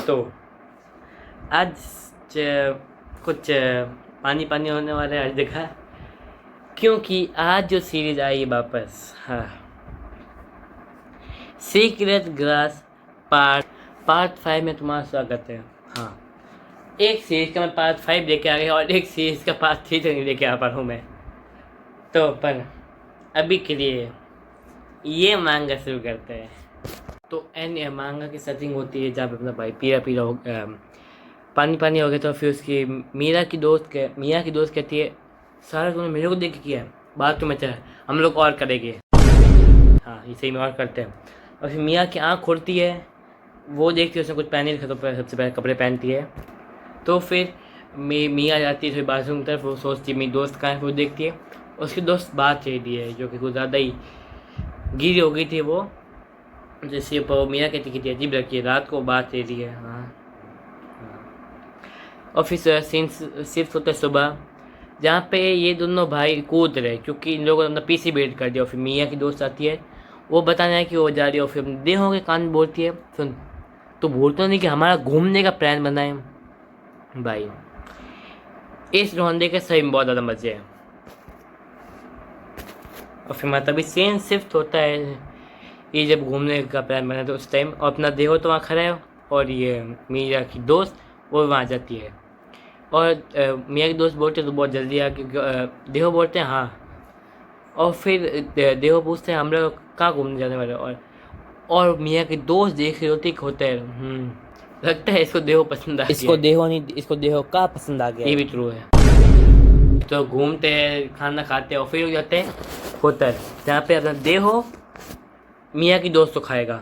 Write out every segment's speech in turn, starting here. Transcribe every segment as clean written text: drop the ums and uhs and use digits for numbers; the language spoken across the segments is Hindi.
तो आज कुछ पानी पानी होने वाला है आज देखा, क्योंकि आज जो सीरीज आई वापस, हाँ, सीक्रेट ग्रास पार्ट 5 में तुम्हारा स्वागत है। हाँ, एक सीरीज का मैं पार्ट 5 लेके आ गया और एक सीरीज का पार्ट 3 तो नहीं लेके आ पा रहा हूँ मैं। तो पर अभी के लिए ये मांगा शुरू करते हैं। तो एन मांगा की सेटिंग होती है जब अपना भाई पीला हो पानी पानी हो गया, तो फिर उसकी मिया की दोस्त कहती है सारा तुमने मेरे को देख के किया है, बात तो मैं चला हम लोग और करेंगे। हाँ, इसे में और करते हैं। और फिर मिया की आँख खुलती है, वो देखती है उसने कुछ पहने रखा, तो सबसे पहले कपड़े पहनती है। तो फिर मिया जाती है फिर बाथरूम की तरफ, वो सोचती है मेरी दोस्त कहाँ है, फिर देखती है उसकी दोस्त बात चली है जो कि कुछ ज़्यादा ही गिरी हो गई थी। वो जैसे वो मिया कहती कि अजीब लड़की है, रात को बात ले रही है। हाँ, और फिर सीन सिर्फ होता है सुबह, जहाँ पे ये दोनों भाई कूद रहे क्योंकि इन लोगों ने अपना पीसी बेट कर दिया। और फिर मिया की दोस्त आती है, वो बताना है कि वो जा रही है। और फिर देहो के कान बोलती है सुन, तो बोलता नहीं कि हमारा घूमने का प्लान बना है भाई। इस रौंदे के सही में बहुत ज़्यादा मज़े हैं। और फिर मैं तभी सीन शिफ्ट होता है, ये जब घूमने का प्लान बना तो उस टाइम, और अपना देहो तो वहाँ खड़ा है और ये मिया की दोस्त वो वहाँ जाती है। और मियाँ की दोस्त बोलते तो बहुत जल्दी आ, क्योंकि देहो बोलते हैं हाँ। और फिर देहो पूछते हैं हम लोग कहाँ घूमने जाने वाले, और मियाँ की दोस्त देख रही होती होते हैं लगता है इसको देहो पसंद आ गया। इसको देहो नहीं, इसको देहो का पसंद आ गया। ये भी ट्रू है। तो घूमते हैं, खाना खाते हैं और फिर जाते हैं होटल, जहाँ पे अपना देहो मियाँ की दोस्त तो खाएगा।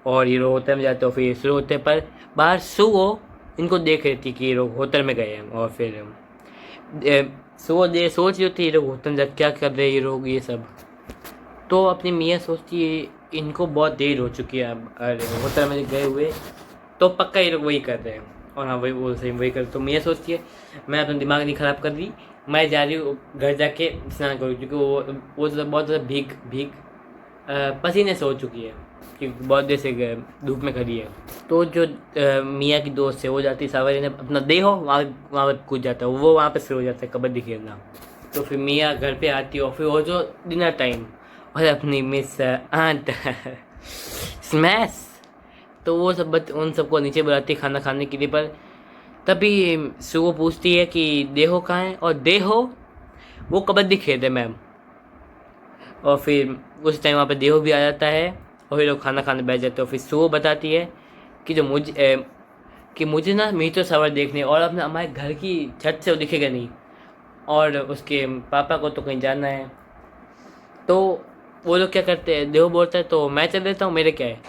और ये लोग होटल में जाते हैं, फिर शुरू होते हैं पर बाहर सुओ इनको देख रही थी कि ये लोग होटल में गए हैं। और फिर सोच रही होती है ये लोग होटल में क्या कर रहे हैं ये लोग ये सब। तो अपनी मियाँ सोचती है इनको बहुत देर हो चुकी है अब होटल में गए हुए, तो पक्का ये लोग वही कर रहे हैं। और हाँ, वही सही वही कर। तो मियाँ सोचती है मैं अपना दिमाग नहीं ख़राब कर रही, मैं जा रही हूँ घर जाके स्नान करूँ, क्योंकि वो बहुत ज़्यादा भीग पसीने से हो चुकी है कि बहुत देर से धूप में खड़ी है। तो जो मियाँ की दोस्त है वो जाती है सावर ने अपना देहो वहाँ पर कूद जाता है, वो वहाँ पे शुरू हो जाता है कबड्डी खेलना। तो फिर मियाँ घर पे आती है और फिर वो जो डिनर टाइम और अपनी मिस आंट स्मैश, तो वो सब उन सबको नीचे बुलाती है खाना खाने के लिए। पर तभी सुगो पूछती है कि देहो कहाँ है, और देहो वो कबड्डी खेल रहे मैम। और फिर उस टाइम वहाँ पे देहो भी आ जाता है और फिर लोग खाना खाने बैठ जाते हैं। और फिर सुगो बताती है कि जो मुझे ना मीटर सवार देखने, और अपने हमारे घर की छत से वो दिखेगा नहीं, और उसके पापा को तो कहीं जाना है। तो वो लोग क्या करते हैं, देहो बोलता है तो मैं चल देता हूँ, मेरे क्या है।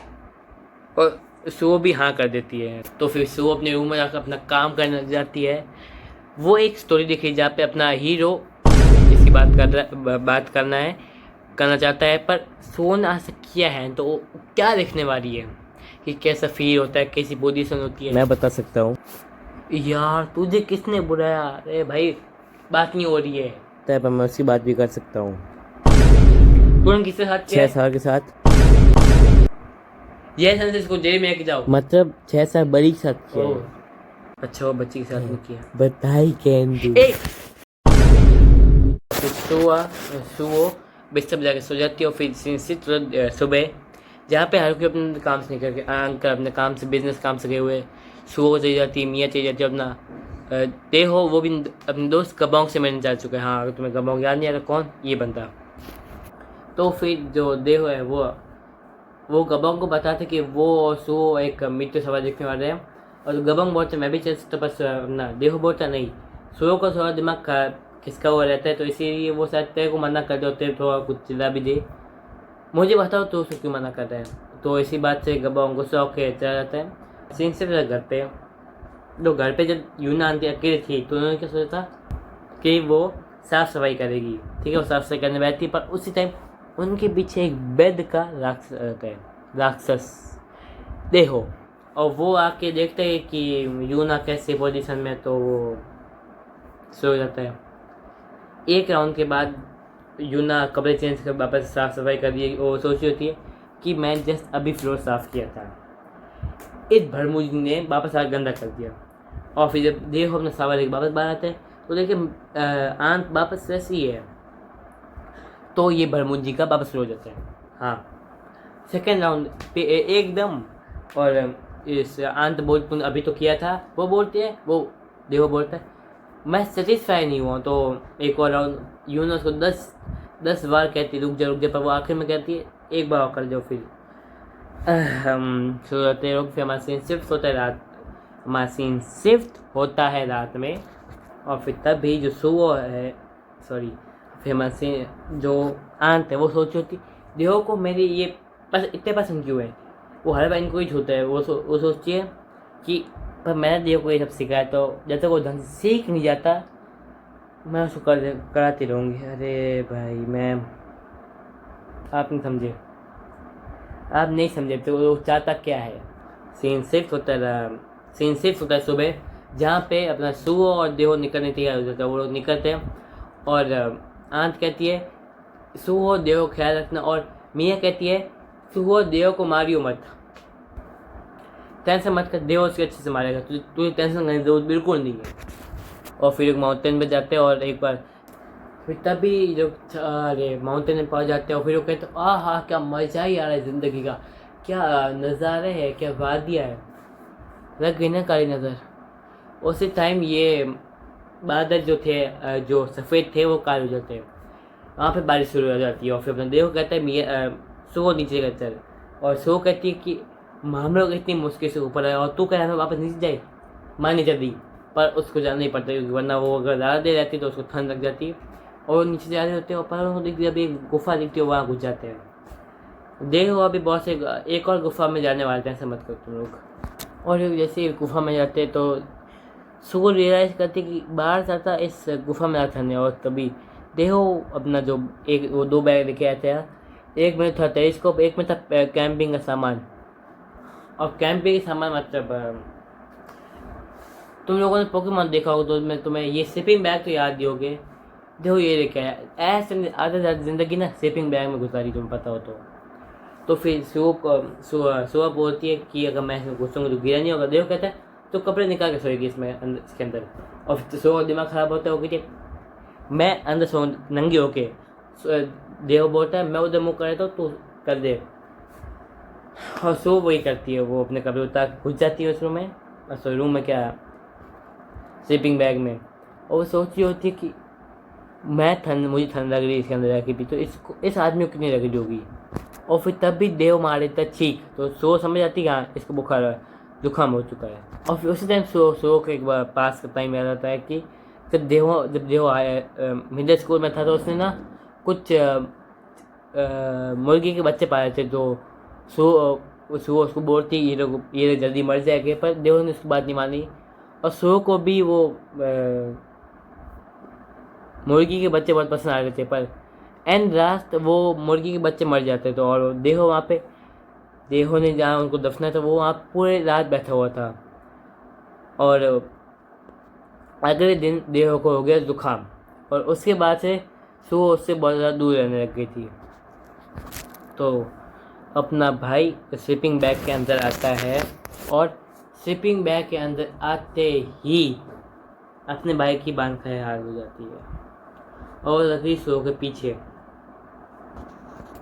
और सुगो भी हाँ कर देती है। तो फिर सुगो अपने रूम में जाकर अपना काम करने जाती है। वो एक स्टोरी दिखी जहाँ पे अपना हीरो इसकी बात करना चाहता है, पर सुगो ने आज तक किया है तो वो क्या देखने वाली है कि कैसा फील होता है, कैसी पोजीशन होती है। मैं बता सकता हूँ यार तुझे किसने बुलाया? अरे भाई बात नहीं हो रही है। तय पर मैं उसकी बात भी कर सकता हूँ। तुरंत किसके साथ किया? 6 साल के साथ। ये सेंस को जेल में लेके जाओ, मतलब 6 साल बड़ी के साथ किया है। अच्छा वो बच्ची के साथ नहीं किया। बताई कैंडी। सुबह बिस्तर जाके सो जाती है। और फिर सुबह जहाँ पे हर कोई अपने काम से निकल के अंकल अपने काम से बिजनेस काम से गए हुए, सुबह चली जाती है, मियाँ चली जाती है अपना देहो वो भी अपने दोस्त गबांग से मिलने जा चुका है। हाँ, अगर तुम्हें गबांग याद नहीं आ रहा कौन ये बंदा। तो फिर जो देहो है वो गबांग को बताते कि वो और सो एक मित्र सवाल देखने वाले हैं। और गबांग बोलते मैं भी चल सकता, बस अपना देहो बोलता नहीं, सो का थोड़ा दिमाग किसका वो रहता है, तो इसीलिए वो शायद तेरे को मना कर दे, थोड़ा कुछ चिल्ला भी दे, मुझे बताओ तो उसको क्यों मना कर रहे हैं। तो इसी बात से गबांग गुस्सा होकर चला जाता है। सीन से घर पे तो घर पे जब यूना आंटी अकेले थी तो उन्होंने क्या सोचा था कि वो साफ़ सफाई करेगी। ठीक है, वो साफ़ सफाई करने बैठती, पर उसी टाइम उनके पीछे एक बेद का राक्षस देहो, और वो आके देखते हैं कि यूना कैसे पोजीशन में, तो वो सो जाता है। एक राउंड के बाद यूना कपड़े चेंज कर वापस साफ़ सफाई कर रही है। वो सोची होती है कि मैं जस्ट अभी फ्लोर साफ़ किया था। इस भरमूज ने वापस आ गंदा कर दिया। और फिर जब देव अपना सावा लेके वापस बाहर आते हैं तो देखे आंत वापस वैसी है, तो ये भरमूज जी का वापस हो जाता है। हाँ, सेकेंड राउंड पे एकदम। और इस आंत बोल अभी तो किया था, वो बोलती है, वो देव बोलता है मैं सेटिस्फाई नहीं हुआ, तो एक और राउंड यूनो उसको 10 बार कहती रुक जा, पर वो आखिर में कहती है एक बार और कर जाओ। फिर शुरू होते रुक, फिर हमारा सीन शिफ्ट होता है रात, हमारा सीन शिफ्ट होता है रात में। और फिर तब भी जो सुओ है, सॉरी, फिर हमारा सीन जो आंत है वो सोच होती देहो को मेरी ये इतने पसंद क्यों है। वो हर बार इनको ही छूता है, वो सोचती है कि पर मैंने देव को ये सब सिखाया, तो जब तक वो ढंग से सीख नहीं जाता मैं उसको कराती रहूँगी। अरे भाई मैम, आप नहीं समझे, आप नहीं समझे तो वो चाहता क्या है। सीन शिफ्ट होता है सुबह, जहाँ पे अपना सुओ और देहो निकलने तैयार हो जाता है। वो लोग निकलते हैं और आंत कहती है सुओ देहो ख्याल रखना, और मियाँ कहती है सुओ देहो को मारियो मत, टेंशन मत कर, देहो उसके अच्छे से मारेगा, तुझे टेंशन करने की जरूरत बिल्कुल नहीं है। और फिर एक माउंटेन पे जाते हैं और एक बार फिर तभी जो अरे माउंटेन में पहुँच जाते हैं और फिर वो कहते हैं हाँ क्या मज़ा ही आ रहा है ज़िंदगी का, क्या नज़ारे है, क्या वादियाँ है, लग गई ना काली नज़र। उसी टाइम ये बादल जो थे जो सफ़ेद थे वो काले हो जाते हैं, वहाँ पे बारिश शुरू हो जाती है। और फिर अपना देव कहता है मियाँ सुओ नीचे का चल, और सुओ कहती है कि हम लोग इतनी मुश्किल से ऊपर आए और तू कह हमें वापस नीचे जाए, मानी जल्दी। पर उसको जाना नहीं पड़ता क्योंकि वरना वो अगर ज़्यादा देर रहती तो उसको ठंड लग जाती और वो नीचे जा रहे होते हैं। और पर उनको दिखती अभी एक गुफा दिखती है, वहाँ घुस जाते हैं। देखो अभी बहुत से एक और गुफा में जाने वाले हैं, ऐसा मत करो तुम लोग। और जैसे गुफा में जाते हैं तो सुगो रियलाइज़ करती कि बाहर जाता इस गुफा में आता नहीं। और तभी देखो अपना जो एक वो 2 बैग लेके आए थे, एक में था टेलीस्कोप, एक में था कैंपिंग का सामान। और कैंपिंग का सामान मतलब तुम लोगों ने पोकेमॉन देखा होगा तो मैं तुम्हें ये स्लीपिंग बैग तो याद दियोगे। देखो ये लेके आया, ऐसे आधा ज़्यादा ज़िंदगी ना स्लीपिंग बैग में गुजारी, तुम्हें पता हो तो फिर सुबह बोलती है कि अगर मैं इसमें घुसूँगी तो गिरा नहीं होगा। देव कहता है तो कपड़े निकाल के सोएगी इसके अंदर। और फिर सुबह दिमाग ख़राब होता है, वो कहती मैं अंदर सो नंगी होके। देव बोलता है मैं उधर मुँह कर देता हूँ तो कर दे। और सुबह वही करती है, वो अपने कपड़े उतार घुस जाती है उस रूम में, रूम में क्या स्लीपिंग बैग में। और वो सोच रही होती है कि मुझे ठंड लग रही है इसके अंदर रह के भी, तो इस आदमी को कितनी लग रही होगी। और फिर तब भी देव मार देता छींक, तो सो समझ आती कि हाँ इसको बुखार जुकाम हो चुका है। और फिर उसी टाइम सो के एक बार पास का टाइम याद आता है कि जब देव आया मिडिल स्कूल में था तो उसने ना कुछ मुर्गी के बच्चे पाए थे, तो सो उसको बोलती ये जल्दी मर जाएंगे, पर देव ने उसकी बात नहीं मानी। और सो को भी वो मुर्गी के बच्चे बहुत पसंद आ रहे थे, पर एंड लास्ट वो मुर्गी के बच्चे मर जाते। तो और देहो ने जहाँ उनको दफना था वो वहाँ पूरे रात बैठा हुआ था। और अगले दिन देहो को हो गया जुकाम, और उसके बाद से सो उससे बहुत ज़्यादा दूर रहने लग गई थी। तो अपना भाई स्लीपिंग बैग के अंदर आता है, और स्लीपिंग बैग के अंदर आते ही अपने भाई की बांध हार हो जाती है और रखी सो के पीछे।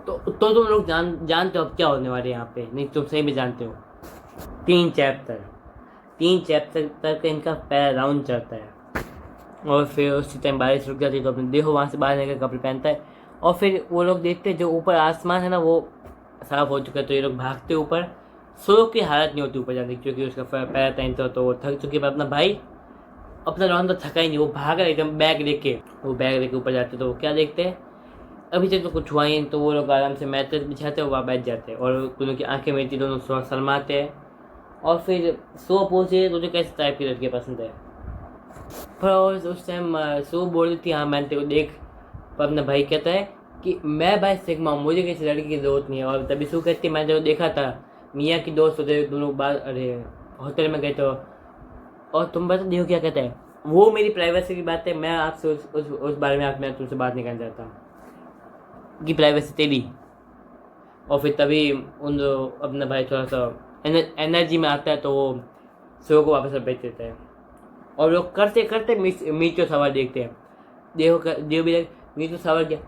तो तुम लोग जानते हो अब क्या होने वाले यहाँ पे, नहीं तुम सही में जानते हो। 3 चैप्टर तक इनका पहला राउंड चलता है। और फिर उसी टाइम बारिश रुक जाती है तो अपने देहो वहाँ से बाहर निकल कपड़े पहनता है। और फिर वो लोग देखते हैं जो ऊपर आसमान है ना वो साफ हो चुका है, तो ये लोग भागते ऊपर। सो की हालत नहीं होती ऊपर जाने की क्योंकि उसका पहला टाइम था तो वो थक चुकी है। पर अपना भाई अपना राउंड तो थका ही नहीं, वो भाग रहा एकदम बैग लेके ऊपर जाते। तो वो क्या देखते हैं अभी तक तो कुछ हुआ ही, तो वो लोग आराम से मैट बिछाते हैं, वहाँ बैठ जाते हैं और दोनों की आंखें मिलती, दोनों शर्माते हैं। और फिर सो पूछे तुझे कैसे टाइप की लड़की पसंद है। पर उस टाइम सो बोल रही थी हाँ मैंने तेरे को देख। पर अपना भाई कहता है कि मैं भाई सिग्मा हूँ, मुझे किसी लड़की की ज़रूरत नहीं है। और तभी सो कहती मैंने तेरे को देखा था, मियाँ की दोस्त होते दोनों बार अरे होटल में गए तो। और तुम बता देखो क्या कहता है, वो मेरी प्राइवेसी की बात है, मैं आपसे उस बारे में मैं तुमसे बात नहीं करना चाहता कि प्राइवेसी तेरी। और फिर तभी अपना भाई थोड़ा सा एनर्जी में आता है तो वो शो को वापस भेज देता है। और लोग करते करते मीचो सवाल देखते हैं। देव भी मीचो सवाल क्या,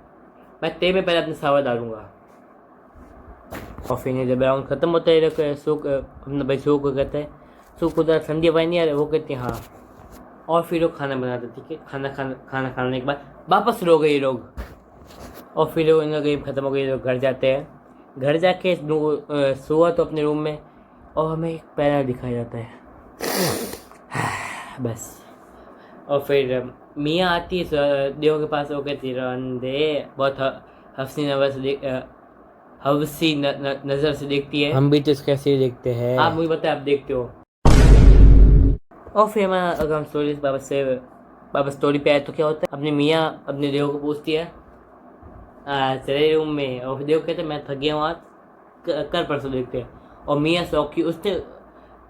मैं तेरे में पहले अपने सवाल डालूंगा। और फिर जब राउंड खत्म होता है शो अपना भाई शो को कहता है, शो को तो ठंडी हवाई नहीं आ रही, वो कहते हैं हाँ। और फिर लोग खाना बनाते, ठीक है, खाना खाने के बाद वापस रो गए लोग। और फिर लोग इनका गेम ख़त्म हो गई, लोग घर जाते हैं। घर जाके सोआ तो अपने रूम में, और हमें एक पैनल दिखाया जाता है बस। और फिर मियाँ आती है देव के पास, वो कहती रंदे बहुत हवसी नज़र से देखती है। हम भी तो कैसे देखते हैं। आप मुझे बताए, आप देखते हो। और फिर हमारा अगर हम वापस स्टोरी पे आए तो क्या होता है, अपनी मियाँ अपने देव को पूछती है चले रूम में। और देव कहते हैं मैं थक गया हूँ आज, कर परसों देखते हैं। और मियाँ शौकी, उसने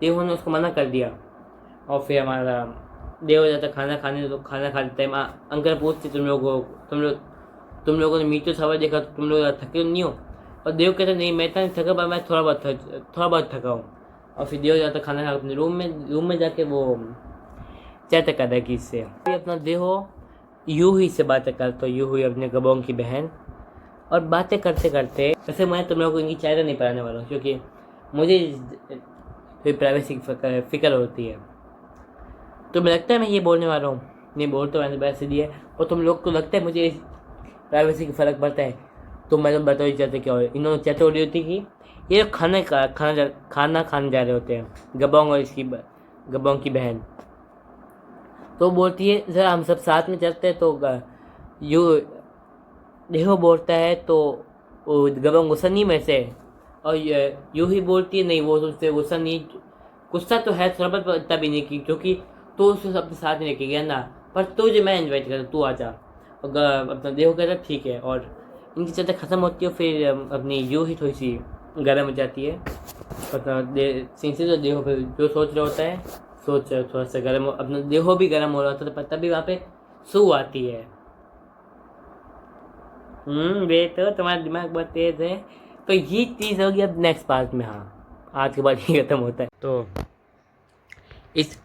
देव ने उसको मना कर दिया। और फिर हमारा देव हो जाता खाना खाने, तो खाना खाते टाइम अंकल पूछते तुम लोगों ने मीठो सवाल देखा तो तुम लोग थके नहीं हो। और देव कहते नहीं मैं इतना नहीं थका, पर मैं थोड़ा बहुत थका हूँ। और फिर देव जाता खाना खा अपने रूम में जाके वो चर्चा करता है किससे। अपना देव यूं ही से बातें करता, यूं ही अपने गबोंग की बहन। और बातें करते करते वैसे मैं तुम लोगों को इनकी चायदा नहीं पढ़ाने वाला हूँ, क्योंकि मुझे फिर प्राइवेसी की फिक्र होती है। तो मुझे लगता है मैं ये बोलने वाला हूँ, नहीं बोल तो मैंने वैसे दिया है। और तुम लोग को लगता है मुझे प्राइवेसी की फ़र्क पड़ता है, तो मैं तो बताओ चाहते क्या हो। इन्होंने चर्चा हो रही होती कि ये खाना खाने जा रहे होते हैं, गबोंग और इसकी गबोंग की बहन। तो बोलती है ज़रा हम सब साथ में चलते हैं। तो यू देहो बोलता है तो वो गबोंग गुस्सा नहीं में से, और यूँ ही बोलती है नहीं वो उससे गुस्सा तो है थोड़ा बहुत, इतना भी नहीं की, क्योंकि तो उसको सबके साथ नहीं लेके गया ना, पर तुझे मैं इन्वाइट करता, तू आ जा। और अपना देहो कहता ठीक है। और इनकी चर्चा ख़त्म होती है, फिर अपनी यूँ ही थोड़ी सी गर्म हो जाती है। अपना तो देहो फिर जो सोच रहा होता है, सोच थोड़ा सा गर्म, अपना देहो भी गर्म हो रहा होता है, तो तभी वहाँ पे सू आती है। वे तो तुम्हारा दिमाग बहुत तेज है। तो ये चीज़ होगी अब नेक्स्ट पार्ट में। हाँ, आज के बाद ये खत्म होता है। तो इस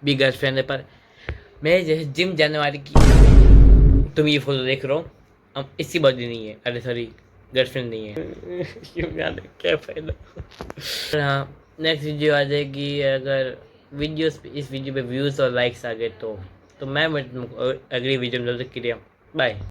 भी गर्लफ्रेंड है, पर मैं जैसे जिम जाने वाली की तुम ये फोटो देख रहे हो, अब इसकी बॉडी नहीं है, अरे सॉरी गर्लफ्रेंड नहीं है क्यों जाने क्या फायदा। हाँ, नेक्स्ट वीडियो आ जाएगी। अगर इस वीडियो पे व्यूज़ और लाइक्स आ गए तो मैं तुमको अगली वीडियो में जल्दी के लिए बाय।